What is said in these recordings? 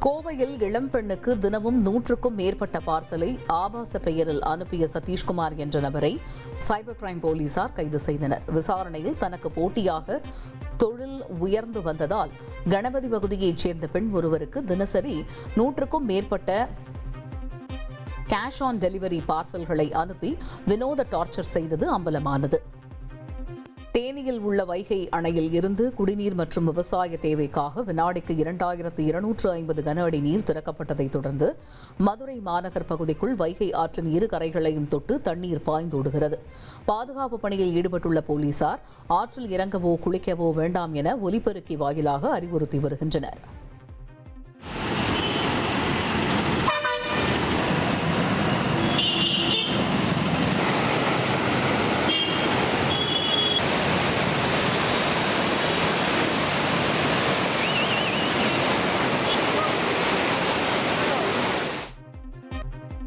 கோவையில் இளம்பெண்ணுக்கு தினமும் 100க்கும் மேற்பட்ட பார்சலை ஆபாச பெயரில் அனுப்பிய சதீஷ்குமார் என்ற நபரை சைபர் கிரைம் போலீசார் கைது செய்தனர். விசாரணையில் தனக்கு போட்டியாக தொழில் உயர்ந்து வந்ததால் கணபதி பகுதியைச் சேர்ந்த பெண் ஒருவருக்கு தினசரி 100க்கும் மேற்பட்ட கேஷ் ஆன் டெலிவரி பார்சல்களை அனுப்பி வினோத டார்ச்சர் செய்தது அம்பலமானது. தேனியில் உள்ள வைகை அணையில் இருந்து குடிநீர் மற்றும் விவசாய தேவைக்காக வினாடிக்கு 2250 கன அடி நீர் திறக்கப்பட்டதைத் தொடர்ந்து மதுரை மாநகர் பகுதிக்குள் வைகை ஆற்றின் இரு கரைகளையும் தொட்டு தண்ணீர் பாய்ந்தோடுகிறது. பாதுகாப்பு பணியில் ஈடுபட்டுள்ள போலீசார் ஆற்றில் இறங்கவோ குளிக்கவோ வேண்டாம் என ஒலிபெருக்கி வாயிலாக அறிவுறுத்தி வருகின்றனர்.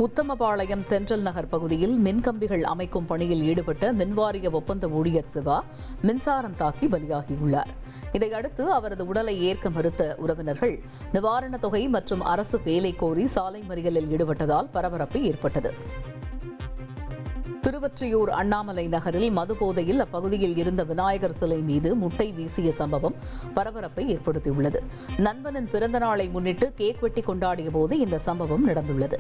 உத்தமபாளையம் தென்றல் நகர் பகுதியில் மின்கம்பிகள் அமைக்கும் பணியில் ஈடுபட்ட மின்வாரிய ஒப்பந்த ஊழியர் சிவா மின்சாரம் தாக்கி பலியாகியுள்ளார். இதையடுத்து அவரது உடலை ஏற்க மறுத்த உறவினர்கள் நிவாரணத் தொகை மற்றும் அரசு வேலை கோரி சாலை மறியலில் ஈடுபட்டதால் பரபரப்பு ஏற்பட்டது. திருவொற்றியூர் அண்ணாமலை நகரில் மதுபோதையில் அப்பகுதியில் இருந்த விநாயகர் சிலை மீது முட்டை வீசிய சம்பவம் பரபரப்பை ஏற்படுத்தியுள்ளது. நண்பனின் பிறந்த நாளை முன்னிட்டு கேக் வெட்டி கொண்டாடிய போது இந்த சம்பவம் நடந்துள்ளது.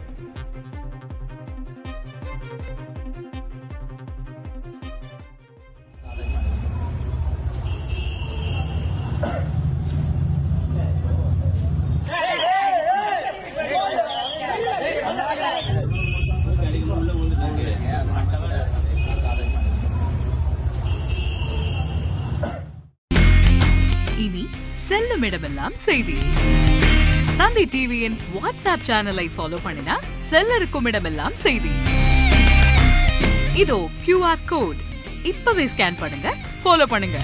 இனி செல்லும் இடமெல்லாம் செய்தி. தந்தி டிவியின் வாட்ஸ்அப் சேனலை ஃபாலோ பண்ணினா செல்ல இருக்கும் இடமெல்லாம் செய்தி. இதோ QR கோட் இப்பவே ஸ்கேன் பண்ணுங்க, ஃபாலோ பண்ணுங்க.